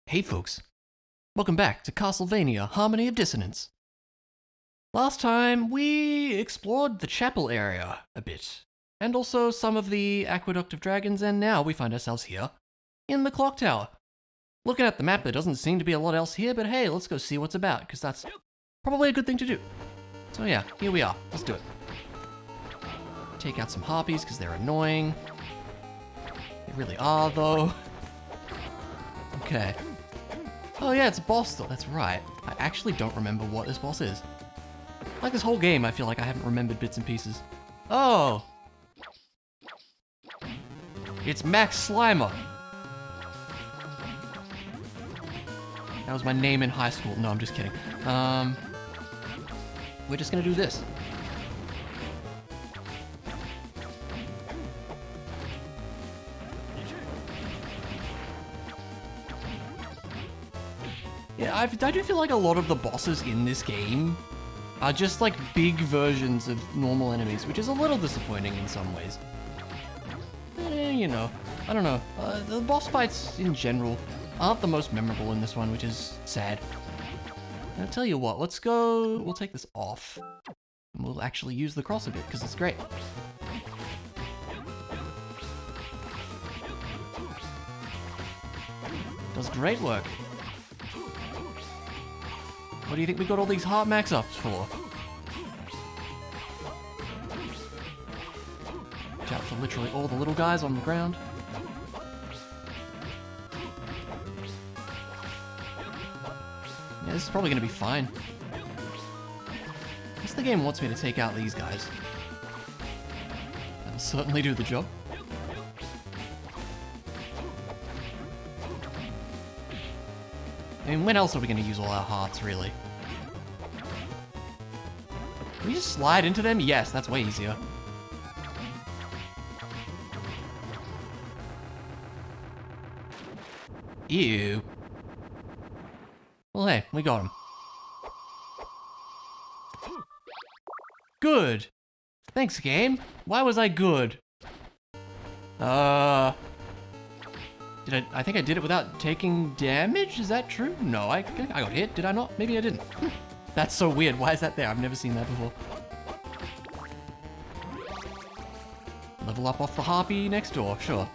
Hey folks, welcome back to Castlevania Harmony of Dissonance. Last time we explored the chapel area a bit, and also some of the Aqueduct of Dragons, and now we find ourselves here in the clock tower. Looking at the map, there doesn't seem to be a lot else here, but hey, let's go see what's about, because that's probably a good thing to do. So yeah, here we are. Let's do it. Take out some harpies, because they're annoying. They really are, though. Okay. Oh yeah, it's a boss still, that's right. I actually don't remember what this boss is. Like this whole game, I feel like I haven't remembered bits and pieces. Oh! It's Max Slimer! That was my name in high school. No, I'm just kidding. We're just gonna do this. Yeah, I do feel like a lot of the bosses in this game are just like big versions of normal enemies, which is a little disappointing in some ways. You know, I don't know. The boss fights in general aren't the most memorable in this one, which is sad. I'll tell you what, let's go, we'll take this off. And we'll actually use the cross a bit, because it's great. Does great work. What do you think we got all these heart max ups for? Watch out for literally all the little guys on the ground. Yeah, this is probably gonna be fine. I guess the game wants me to take out these guys. That'll certainly do the job. I mean, when else are we going to use all our hearts, really? Can we just slide into them? Yes, that's way easier. Ew. Well, hey, we got him. Good! Thanks, game. Why was I good? I think I did it without taking damage? Is that true? No, I got hit. Did I not? Maybe I didn't. That's so weird. Why is that there? I've never seen that before. Level up off the harpy next door. Sure.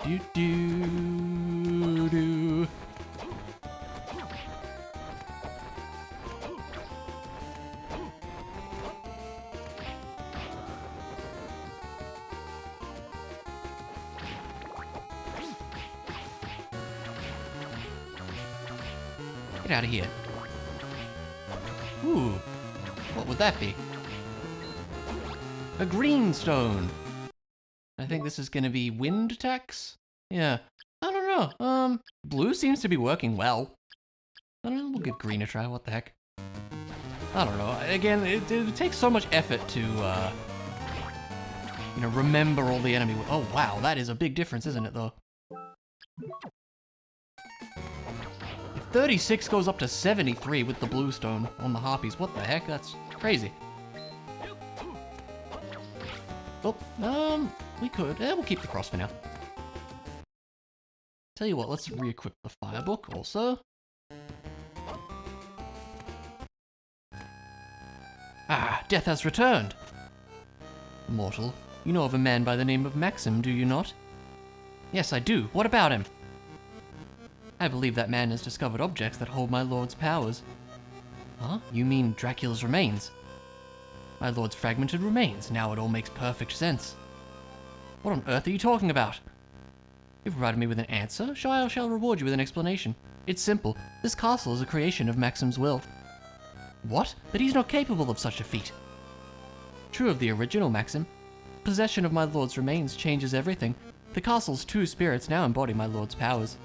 Do. Get out of here. Ooh, what would that be? A green stone. I think this is gonna be wind attacks? Yeah, I don't know. Blue seems to be working well. I don't know, we'll give green a try, what the heck. I don't know, again, it takes so much effort to, you know, remember all the enemy. Oh wow, that is a big difference, isn't it though? 36 goes up to 73 with the blue stone on the harpies. What the heck? That's crazy. Oh, we could. We'll keep the cross for now. Tell you what, let's re-equip the fire book also. Ah, death has returned. Mortal, you know of a man by the name of Maxim, do you not? Yes, I do. What about him? I believe that man has discovered objects that hold my lord's powers. Huh? You mean Dracula's remains? My lord's fragmented remains. Now it all makes perfect sense. What on earth are you talking about? You've provided me with an answer, so I shall reward you with an explanation. It's simple. This castle is a creation of Maxim's will. What? But he's not capable of such a feat. True of the original Maxim. Possession of my lord's remains changes everything. The castle's two spirits now embody my lord's powers.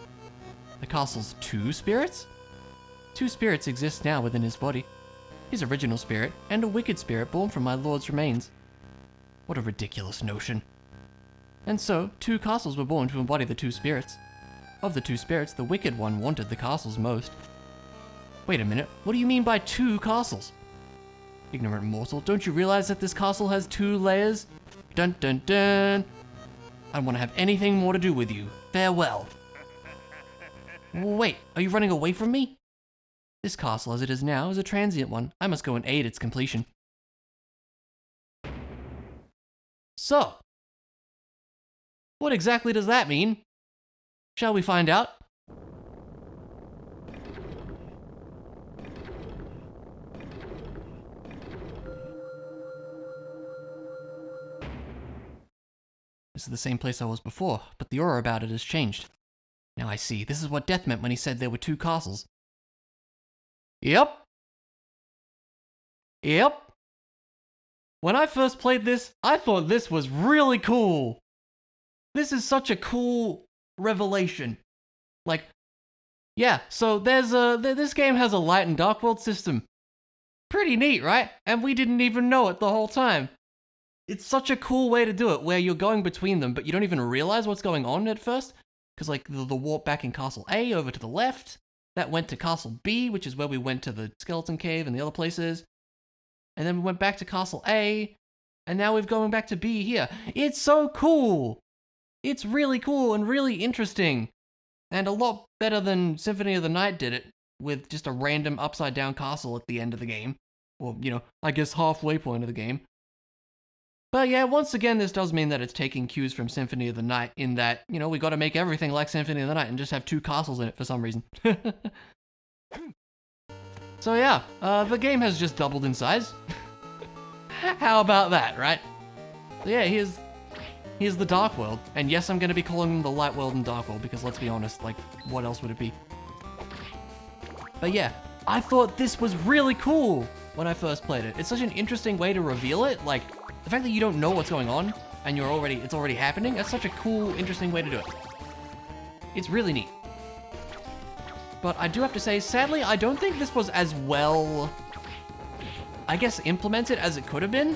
The castle's two spirits? Two spirits exist now within his body. His original spirit, and a wicked spirit born from my lord's remains. What a ridiculous notion. And so, two castles were born to embody the two spirits. Of the two spirits, the wicked one wanted the castles most. Wait a minute, what do you mean by two castles? Ignorant mortal, don't you realize that this castle has two layers? Dun dun dun! I don't want to have anything more to do with you. Farewell. Wait, are you running away from me? This castle as it is now is a transient one. I must go and aid its completion. So, what exactly does that mean? Shall we find out? This is the same place I was before, but the aura about it has changed. Now I see. This is what Death meant when he said there were two castles. Yep. Yep. When I first played this, I thought this was really cool. This is such a cool revelation. Like, yeah, so this game has a light and dark world system. Pretty neat, right? And we didn't even know it the whole time. It's such a cool way to do it, where you're going between them, but you don't even realize what's going on at first. Because, like, the warp back in Castle A over to the left, that went to Castle B, which is where we went to the Skeleton Cave and the other places. And then we went back to Castle A, and now we're going back to B here. It's so cool! It's really cool and really interesting. And a lot better than Symphony of the Night did it, with just a random upside-down castle at the end of the game. Or, you know, I guess halfway point of the game. But yeah, once again, this does mean that it's taking cues from Symphony of the Night in that, you know, we got to make everything like Symphony of the Night and just have two castles in it for some reason. So yeah, the game has just doubled in size. How about that, right? So yeah, here's the Dark World. And yes, I'm going to be calling them the Light World and Dark World because let's be honest, like, what else would it be? But yeah, I thought this was really cool when I first played it. It's such an interesting way to reveal it, like, the fact that you don't know what's going on and it's already happening, that's such a cool, interesting way to do it. It's really neat. But I do have to say, sadly, I don't think this was as well, I guess, implemented as it could have been.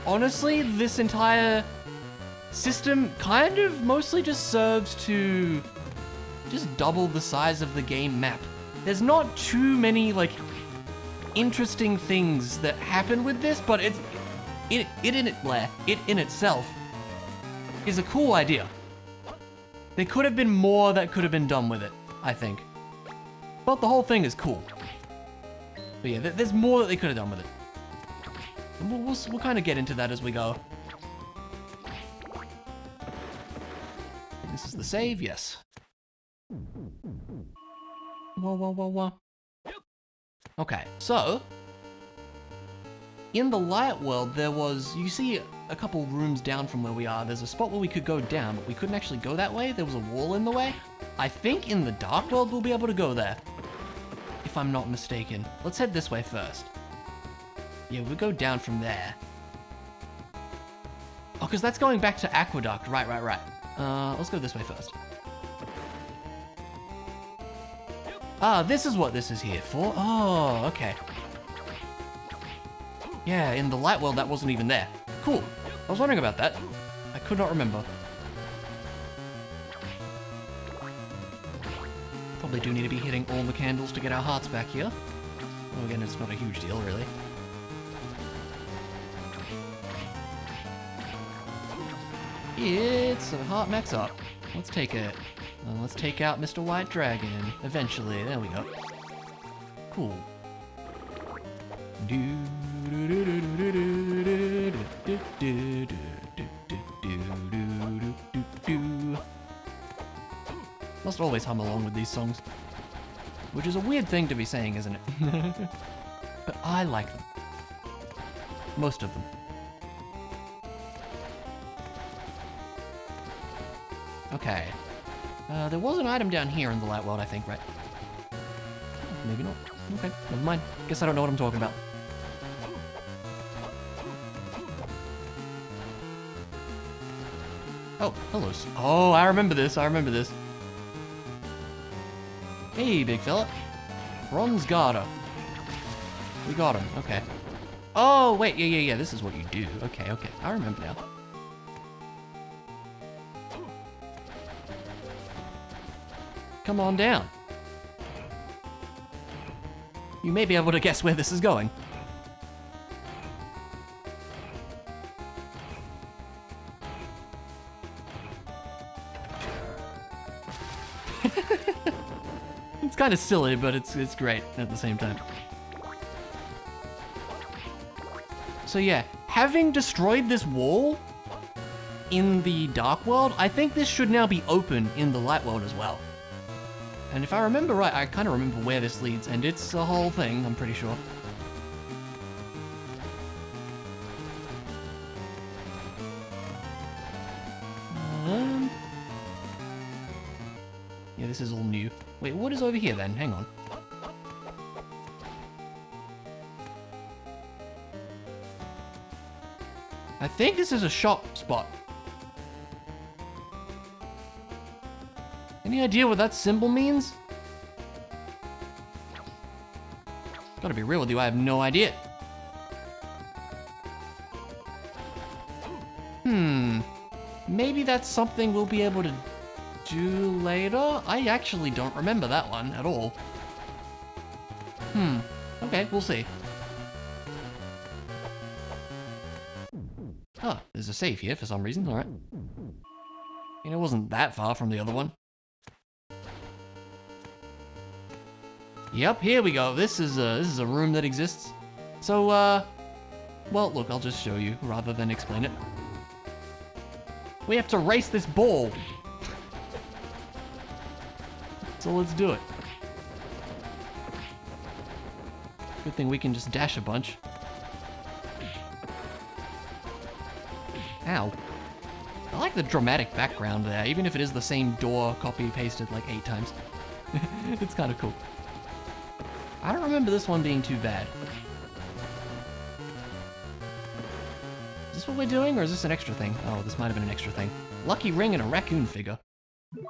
Honestly, this entire system kind of mostly just serves to just double the size of the game map. There's not too many, like, interesting things that happen with this, but it in itself is a cool idea. There could have been more that could have been done with it, I think. But the whole thing is cool. But yeah, there's more that they could have done with it. And we'll kind of get into that as we go. This is the save, yes. Whoa. Okay, so in the Light World, there was, you see a couple rooms down from where we are. There's a spot where we could go down, but we couldn't actually go that way. There was a wall in the way. I think in the Dark World, we'll be able to go there, if I'm not mistaken. Let's head this way first. Yeah, we'll go down from there. Oh, because that's going back to Aqueduct. Right. Let's go this way first. Ah, this is what this is here for. Oh, okay. Yeah, in the Light World, that wasn't even there. Cool. I was wondering about that. I could not remember. Probably do need to be hitting all the candles to get our hearts back here. Well, again, it's not a huge deal, really. It's a heart max up. Let's take it. Let's take out Mr. White Dragon. Eventually. There we go. Cool. Must always hum along with these songs. Which is a weird thing to be saying, isn't it? But I like them. Most of them. Okay. There was an item down here in the Light World, I think, right? Maybe not. Okay, never mind. Guess I don't know what I'm talking about. Oh, hello. Oh, I remember this. Hey, big fella. Bronze Garter. We got him. Okay. Oh, wait. Yeah. This is what you do. Okay. I remember now. Come on down. You may be able to guess where this is going. kind of silly, but it's great at the same time. So yeah, having destroyed this wall in the Dark World, I think this should now be open in the Light World as well. And if I remember right, I kind of remember where this leads, and it's a whole thing, I'm pretty sure. Yeah, this is all new. Wait, what is over here then? Hang on. I think this is a shop spot. Any idea what that symbol means? Gotta be real with you, I have no idea. Maybe that's something we'll be able to do later? I actually don't remember that one at all. Okay, we'll see. Oh, there's a save here for some reason, alright. You know, it wasn't that far from the other one. Yep, here we go. This is a room that exists. So, well, look, I'll just show you rather than explain it. We have to race this ball. So let's do it. Good thing we can just dash a bunch. Ow. I like the dramatic background there, even if it is the same door copy-pasted like 8 times. It's kind of cool. I don't remember this one being too bad. Is this what we're doing, or is this an extra thing? Oh, this might have been an extra thing. Lucky ring and a raccoon figure.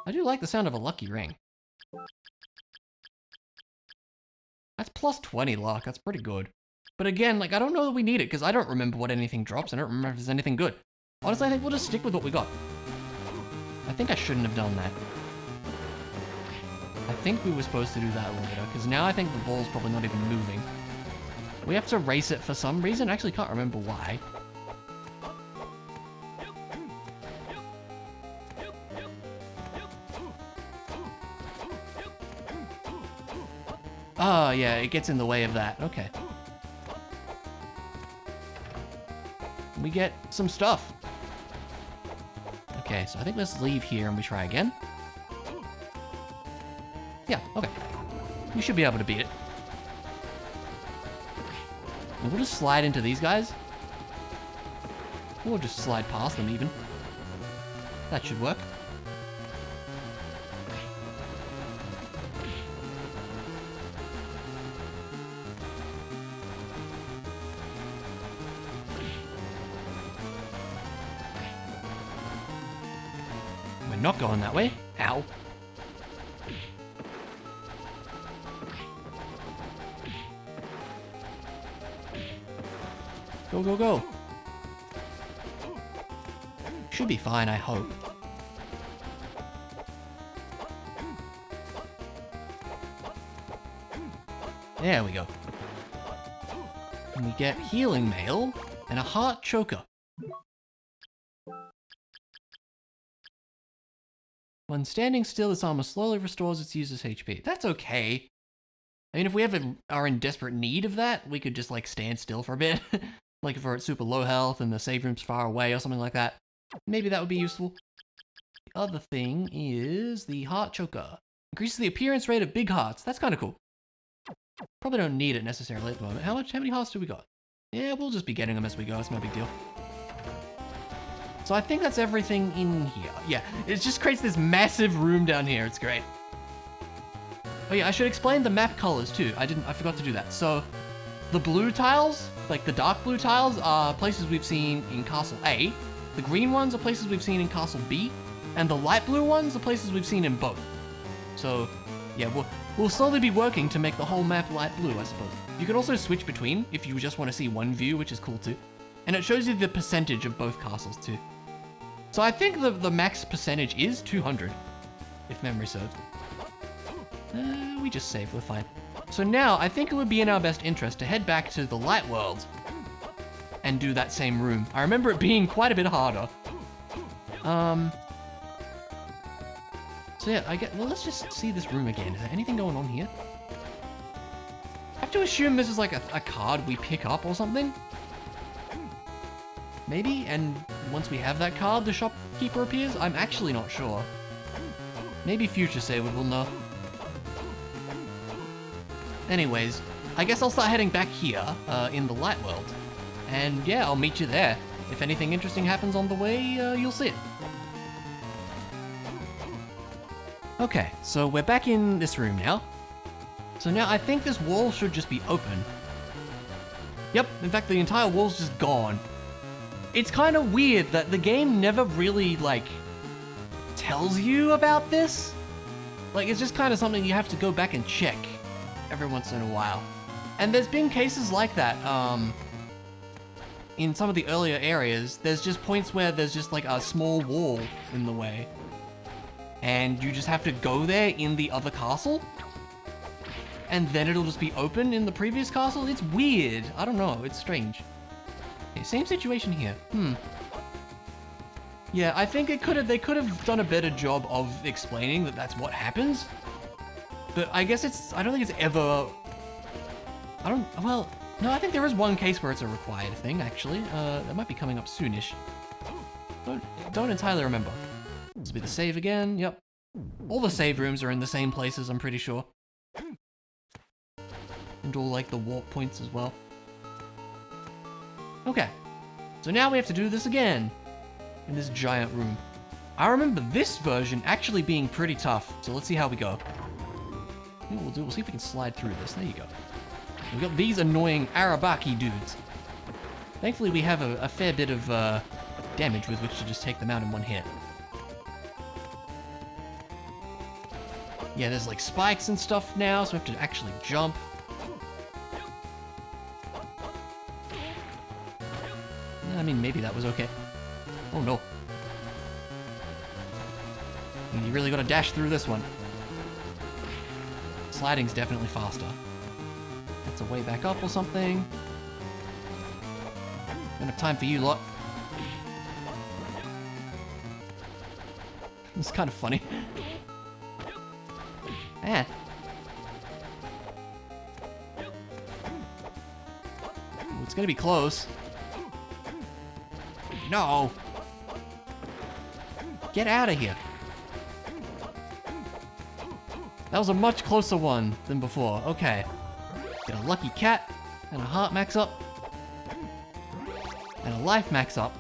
I do like the sound of a lucky ring. That's plus 20 luck, that's pretty good. But again, like, I don't know that we need it, because I don't remember what anything drops. I don't remember if there's anything good. Honestly, I think we'll just stick with what we got. I think I shouldn't have done that. I think we were supposed to do that later, because now I think the ball's probably not even moving. We have to race it for some reason. I actually can't remember why. Oh, yeah, it gets in the way of that. Okay. We get some stuff. Okay, so I think let's leave here and we try again. Yeah, okay. We should be able to beat it. And we'll just slide into these guys. We'll just slide past them even. That should work. We're not going that way. Ow. Go, go, go. Should be fine, I hope. There we go. And we get healing mail and a heart choker. When standing still, this armor slowly restores its user's HP. That's okay. I mean, if we are in desperate need of that, we could just, like, stand still for a bit. Like, if we're at super low health and the save room's far away or something like that. Maybe that would be useful. The other thing is the heart choker. Increases the appearance rate of big hearts. That's kind of cool. Probably don't need it necessarily at the moment. How many hearts do we got? Yeah, we'll just be getting them as we go. It's no big deal. So I think that's everything in here. Yeah, it just creates this massive room down here. It's great. Oh yeah, I should explain the map colors too. I forgot to do that. So the blue tiles, like the dark blue tiles, are places we've seen in Castle A. The green ones are places we've seen in Castle B. And the light blue ones are places we've seen in both. So yeah, we'll slowly be working to make the whole map light blue, I suppose. You can also switch between if you just want to see one view, which is cool too. And it shows you the percentage of both castles too. So I think the max percentage is 200, if memory serves. We just saved, we're fine. So now, I think it would be in our best interest to head back to the light world and do that same room. I remember it being quite a bit harder. So yeah, well, let's just see this room again. Is there anything going on here? I have to assume this is like a card we pick up or something. Maybe? And once we have that card, the shopkeeper appears? I'm actually not sure. Maybe Future Saver will know. Anyways, I guess I'll start heading back here, in the light world. And yeah, I'll meet you there. If anything interesting happens on the way, you'll see it. Okay, so we're back in this room now. So now I think this wall should just be open. Yep, in fact the entire wall's just gone. It's kind of weird that the game never really, like, tells you about this. Like, it's just kind of something you have to go back and check every once in a while. And there's been cases like that, in some of the earlier areas. There's just points where there's just like a small wall in the way. And you just have to go there in the other castle. And then it'll just be open in the previous castle. It's weird. I don't know. It's strange. Okay, same situation here. Yeah, I think they could have done a better job of explaining that that's what happens. But I guess I don't think it's ever... well, no, I think there is one case where it's a required thing, actually. That might be coming up soonish. Don't entirely remember. This will be the save again, yep. All the save rooms are in the same places, I'm pretty sure. And all, like, the warp points as well. Okay. So now we have to do this again. In this giant room. I remember this version actually being pretty tough, so let's see how we go. We'll see if we can slide through this. There you go. We've got these annoying Arabaki dudes. Thankfully, we have a fair bit of damage with which to just take them out in one hit. Yeah, there's like spikes and stuff now, so we have to actually jump. I mean, maybe that was okay. Oh no. You really gotta dash through this one. Sliding's definitely faster. That's a way back up or something. Don't have time for you lot. It's kind of funny. Ah. Ooh, it's gonna be close. No! Get out of here. That was a much closer one than before. Okay. Get a lucky cat, and a heart max up, and a life max up,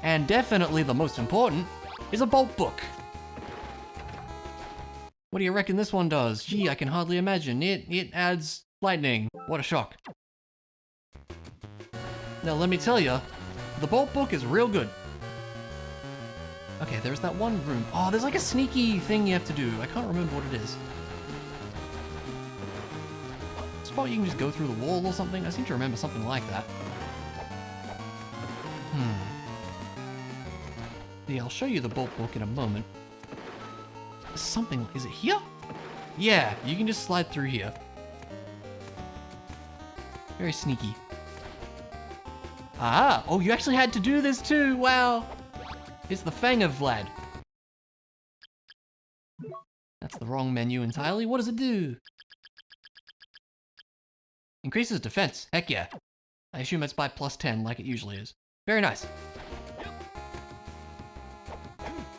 and definitely the most important is a bolt book. What do you reckon this one does? Gee, I can hardly imagine. It adds lightning. What a shock. Now let me tell you, the bolt book is real good. Okay, there's that one room. Oh, there's like a sneaky thing you have to do. I can't remember what it is. Spot you can just go through the wall or something? I seem to remember something like that. Yeah, I'll show you the bolt book in a moment. Something, is it here? Yeah, you can just slide through here. Very sneaky. Ah, oh, you actually had to do this too, wow. It's the Fang of Vlad. That's the wrong menu entirely. What does it do? Increases defense. Heck yeah. I assume it's by +10 like it usually is. Very nice.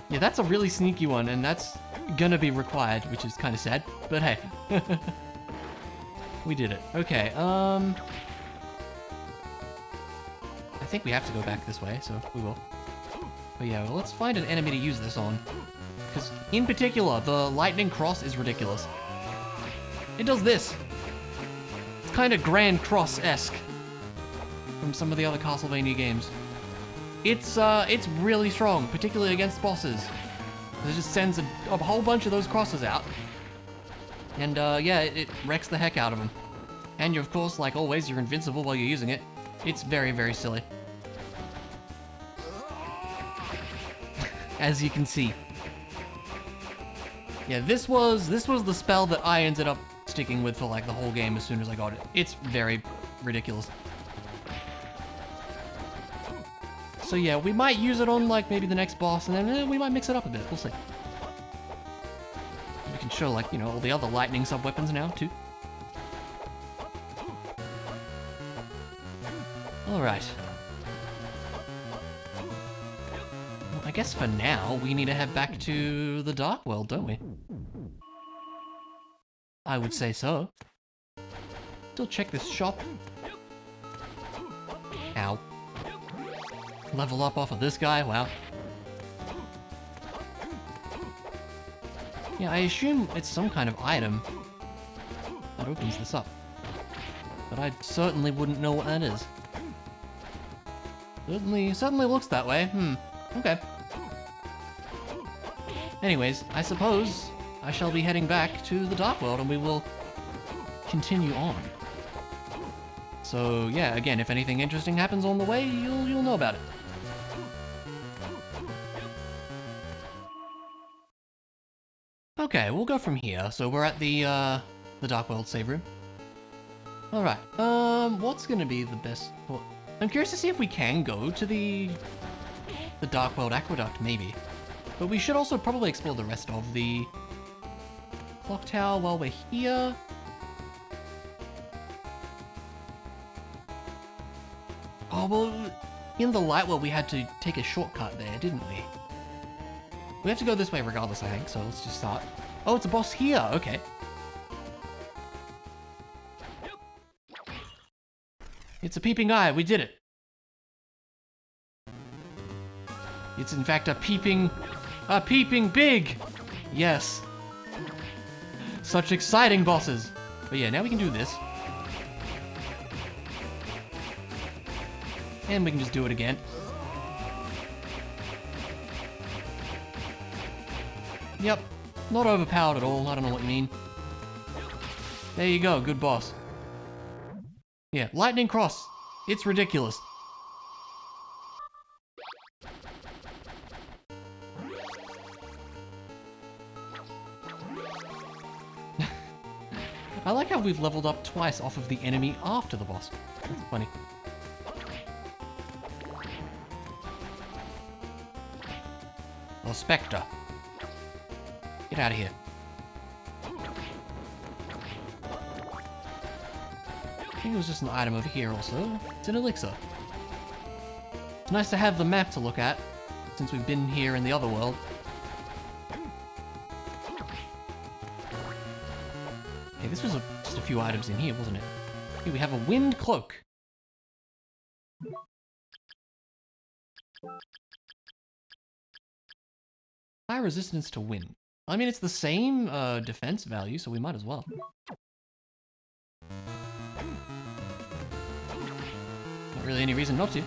Yeah, that's a really sneaky one, and that's gonna be required, which is kind of sad, but hey. We did it. Okay, I think we have to go back this way, so we will. But yeah, well, let's find an enemy to use this on. Because, in particular, the lightning cross is ridiculous. It does this. It's kind of Grand Cross-esque from some of the other Castlevania games. It's really strong, particularly against bosses. It just sends a whole bunch of those crosses out. And yeah, it wrecks the heck out of them. And you're, of course, like always, you're invincible while you're using it. It's very, very silly. As you can see. Yeah, this was the spell that I ended up sticking with for like the whole game as soon as I got it. It's very ridiculous. So yeah, we might use it on like maybe the next boss, and then we might mix it up a bit. We'll see. can show, like, you know, all the other lightning sub-weapons now, too. Alright. Well, I guess for now, we need to head back to the Dark World, don't we? I would say so. Still check this shop. Ow. Level up off of this guy, wow. Yeah, I assume it's some kind of item that opens this up. But I certainly wouldn't know what that is. Certainly looks that way. Okay. Anyways, I suppose I shall be heading back to the Dark World and we will continue on. So yeah, again, if anything interesting happens on the way, you'll know about it. Okay, we'll go from here. So we're at the Dark World save room. Alright, what's gonna be the best... Well, I'm curious to see if we can go to the Dark World Aqueduct, maybe. But we should also probably explore the rest of the Clock Tower while we're here. Oh, well, in the Light World we had to take a shortcut there, didn't we? We have to go this way regardless, I think, so let's just start. Oh, it's a boss here, okay. It's a peeping eye, we did it. It's in fact a peeping big! Yes. Such exciting bosses. But yeah, now we can do this. And we can just do it again. Yep, not overpowered at all, I don't know what you mean. There you go, good boss. Yeah, Lightning Cross. It's ridiculous. I like how we've leveled up twice off of the enemy after the boss. That's funny. Oh, Spectre. Get out of here. I think it was just an item over here also. It's an elixir. It's nice to have the map to look at, since we've been here in the other world. Hey, this was just a few items in here, wasn't it? Here we have a wind cloak. High resistance to wind. I mean, it's the same defense value, so we might as well. Not really any reason not to.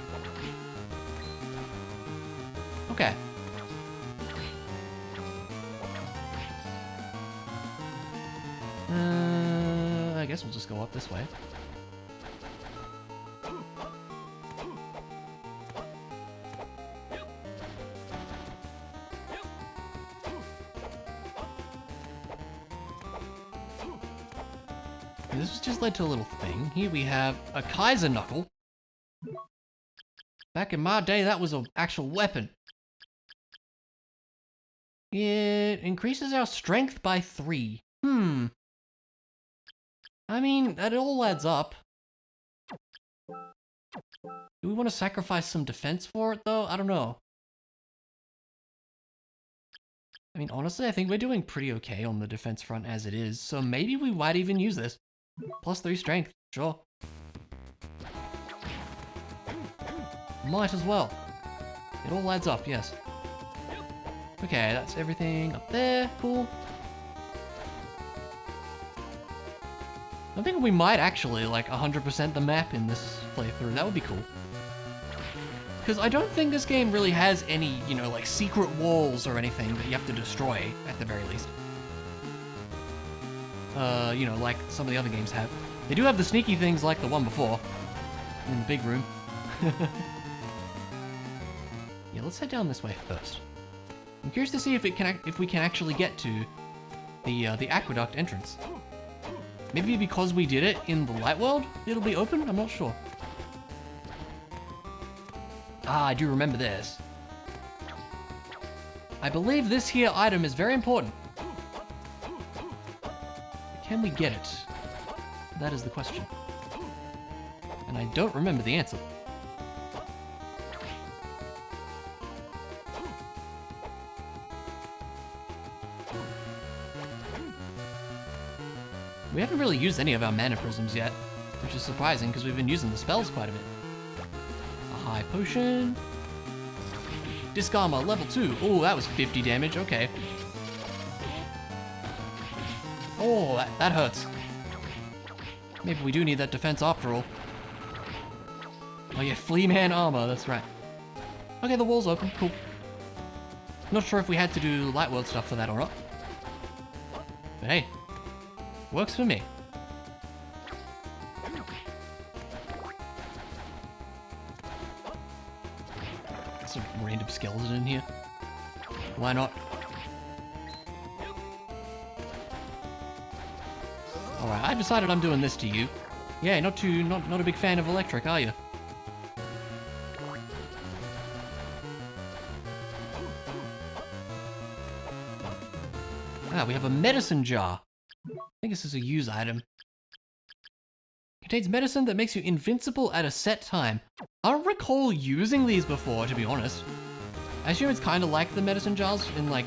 Okay. I guess we'll just go up this way. This just led to a little thing. Here we have a Kaiser Knuckle. Back in my day, that was an actual weapon. It increases our strength by 3. I mean, that all adds up. Do we want to sacrifice some defense for it, though? I don't know. I mean, honestly, I think we're doing pretty okay on the defense front as it is, so maybe we might even use this. Plus 3 strength, sure. Might as well. It all adds up, yes. Okay, that's everything up there. Cool. I think we might actually, like, 100% the map in this playthrough. That would be cool. Because I don't think this game really has any, you know, like, secret walls or anything that you have to destroy, at the very least. You know, like some of the other games have. They do have the sneaky things like the one before. In the big room. Yeah, let's head down this way first. I'm curious to see if we can actually get to the aqueduct entrance. Maybe because we did it in the light world, it'll be open? I'm not sure. Ah, I do remember this. I believe this here item is very important. Can we get it? That is the question. And I don't remember the answer. We haven't really used any of our mana prisms yet, which is surprising because we've been using the spells quite a bit. A high potion. Disc armor, level 2. Oh, that was 50 damage, okay. Oh, that hurts. Maybe we do need that defense after all. Oh yeah, Flea Man armor, that's right. Okay, the wall's open, cool. Not sure if we had to do light world stuff for that or not. But hey, works for me. There's a random skeleton in here. Why not? Alright, I've decided I'm doing this to you. Yeah, not a big fan of electric, are you? Ah, we have a medicine jar. I think this is a use item. Contains medicine that makes you invincible at a set time. I don't recall using these before, to be honest. I assume it's kind of like the medicine jars in, like...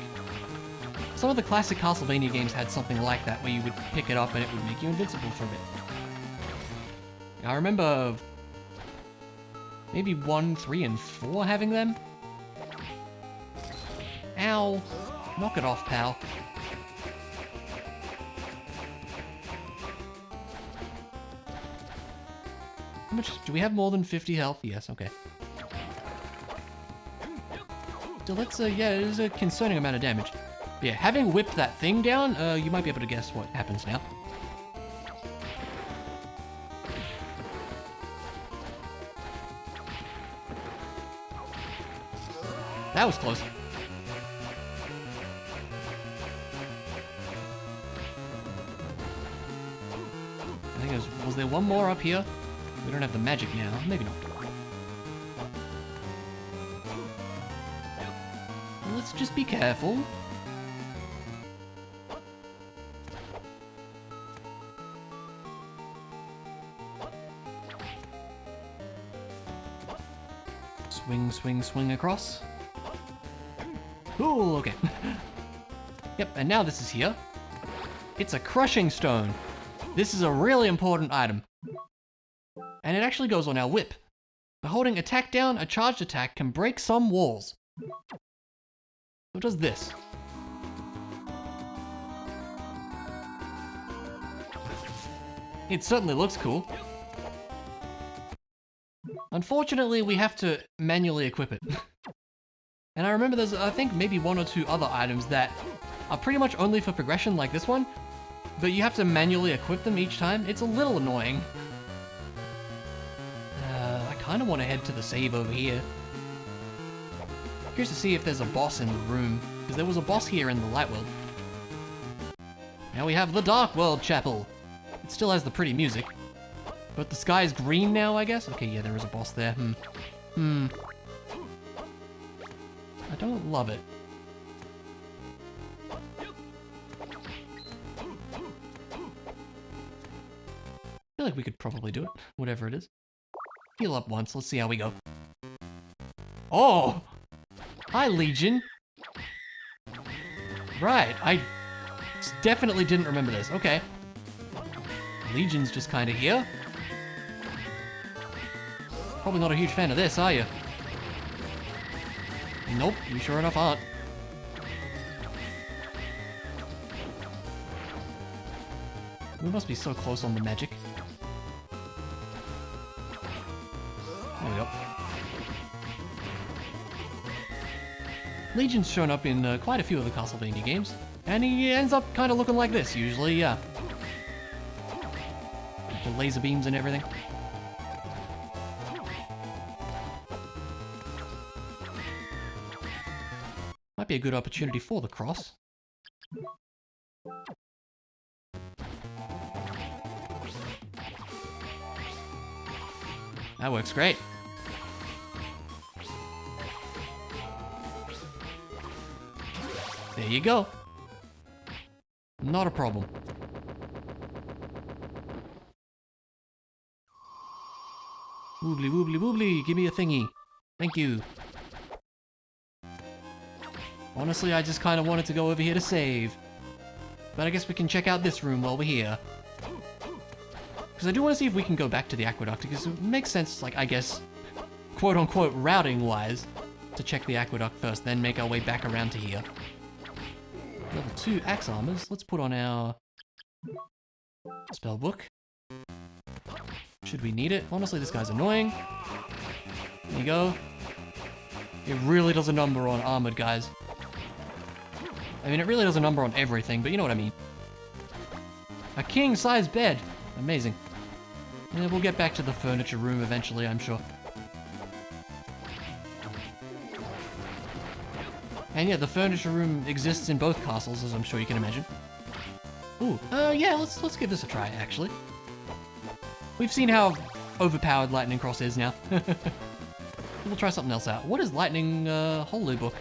Some of the classic Castlevania games had something like that, where you would pick it up and it would make you invincible for a bit. I remember... maybe 1, 3, and 4 having them? Ow! Knock it off, pal. How much? Do we have more than 50 health? Yes, okay. So let's, yeah, it is a concerning amount of damage. Yeah, having whipped that thing down, you might be able to guess what happens now. That was close. I think it was there one more up here? We don't have the magic now. Maybe not. Well, let's just be careful. Swing, swing, swing across. Ooh, okay. Yep, and now this is here. It's a crushing stone. This is a really important item. And it actually goes on our whip. By holding attack down, a charged attack can break some walls. So it does this. It certainly looks cool. Unfortunately, we have to manually equip it. And I remember there's, I think, maybe 1 or 2 other items that are pretty much only for progression like this one, but you have to manually equip them each time. It's a little annoying. I kind of want to head to the save over here. Curious to see if there's a boss in the room, because there was a boss here in the light world. Now we have the Dark World Chapel. It still has the pretty music. But the sky is green now, I guess? Okay, yeah, there is a boss there. I don't love it. I feel like we could probably do it, whatever it is. Heal up once, let's see how we go. Oh! Hi, Legion! Right, I definitely didn't remember this. Okay. Legion's just kind of here. Probably not a huge fan of this, are you? Nope, you sure enough aren't. We must be so close on the magic. There we go. Legion's shown up in quite a few of the Castlevania games, and he ends up kind of looking like this, usually, yeah. The laser beams and everything. Might be a good opportunity for the cross. That works great. There you go. Not a problem. Woobly, woobly, woobly, give me a thingy. Thank you. Honestly, I just kind of wanted to go over here to save. But I guess we can check out this room while we're here. Because I do want to see if we can go back to the aqueduct, because it makes sense, like, I guess, quote-unquote routing-wise, to check the aqueduct first, then make our way back around to here. Level 2 axe armors. Let's put on our spell book. Should we need it? Honestly, this guy's annoying. There you go. It really does a number on armored guys. I mean, it really does a number on everything, but you know what I mean. A king-size bed. Amazing. And we'll get back to the furniture room eventually, I'm sure. And yeah, the furniture room exists in both castles, as I'm sure you can imagine. Ooh, yeah, let's give this a try, actually. We've seen how overpowered Lightning Cross is now. We'll try something else out. What is Lightning Holy Book?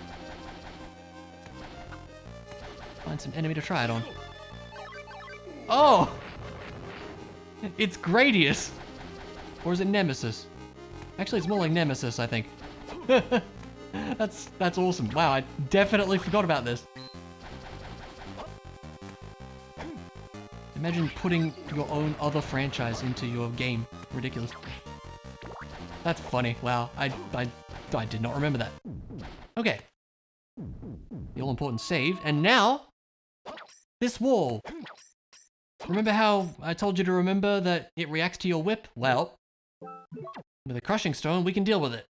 Find some enemy to try it on. Oh! It's Gradius! Or is it Nemesis? Actually, it's more like Nemesis, I think. That's awesome. Wow, I definitely forgot about this. Imagine putting your own other franchise into your game. Ridiculous. That's funny. Wow, I did not remember that. Okay. The all-important save. And now, this wall. Remember how I told you to remember that it reacts to your whip? Well, with a crushing stone, we can deal with it.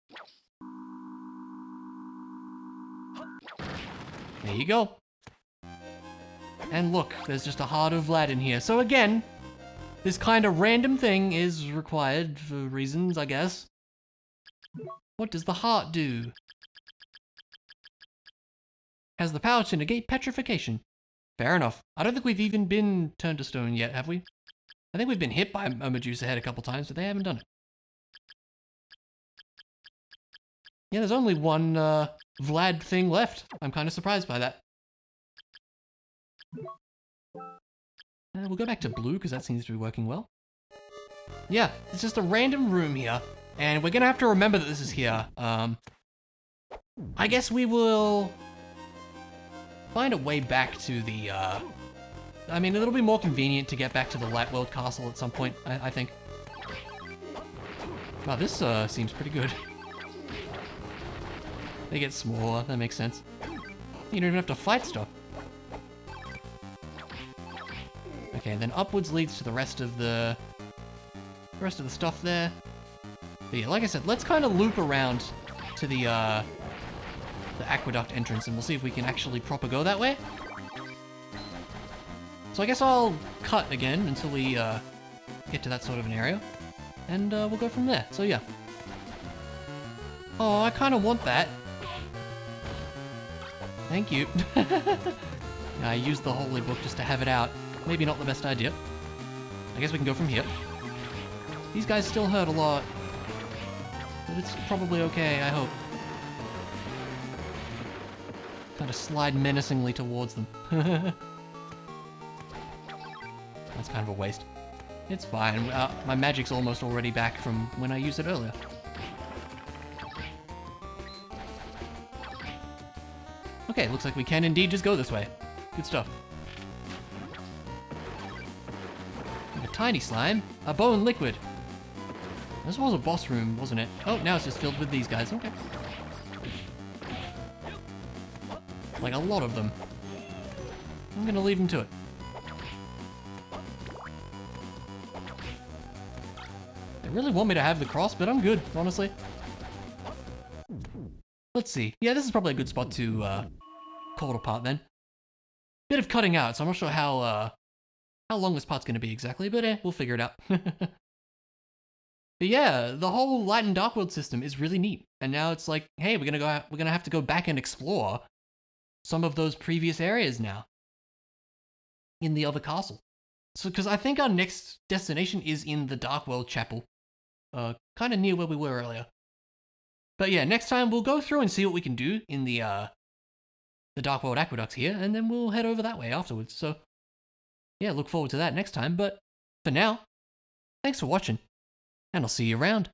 There you go. And look, there's just a heart of Vlad in here. So again, this kind of random thing is required for reasons, I guess. What does the heart do? Has the power to negate petrification. Fair enough. I don't think we've even been turned to stone yet, have we? I think we've been hit by a Medusa head a couple times, but they haven't done it. Yeah, there's only one Vlad thing left. I'm kind of surprised by that. We'll go back to blue, because that seems to be working well. Yeah, it's just a random room here, and we're going to have to remember that this is here. I guess we will find a way back to the, I mean, it'll be more convenient to get back to the Lightworld Castle at some point, I think. Wow, this seems pretty good. They get smaller, that makes sense. You don't even have to fight stuff. Okay, and then upwards leads to the rest of the stuff there. But yeah, like I said, let's kind of loop around to the aqueduct entrance, and we'll see if we can actually proper go that way. So I guess I'll cut again until we get to that sort of an area, and we'll go from there. So yeah. Oh, I kind of want that. Thank you. I used the holy book just to have it out. Maybe not the best idea. I guess we can go from here. These guys still hurt a lot, but it's probably okay, I hope. Kind of slide menacingly towards them. That's kind of a waste. It's fine. My magic's almost already back from when I used it earlier. Okay, looks like we can indeed just go this way. Good stuff. A tiny slime. A bone liquid. This was a boss room, wasn't it? Oh, now it's just filled with these guys. Okay. Like a lot of them. I'm gonna leave them to it. They really want me to have the cross, but I'm good, honestly. Let's see. Yeah, this is probably a good spot to call it apart then. Bit of cutting out, so I'm not sure how long this part's gonna be exactly, but we'll figure it out. But yeah, the whole Light and Dark World system is really neat. And now it's like, hey, we're gonna have to go back and explore some of those previous areas now in the other castle. So, because I think our next destination is in the Dark World Chapel, kind of near where we were earlier. But yeah, next time we'll go through and see what we can do in the Dark World Aqueducts here, and then we'll head over that way afterwards. So yeah, look forward to that next time. But for now, thanks for watching, and I'll see you around.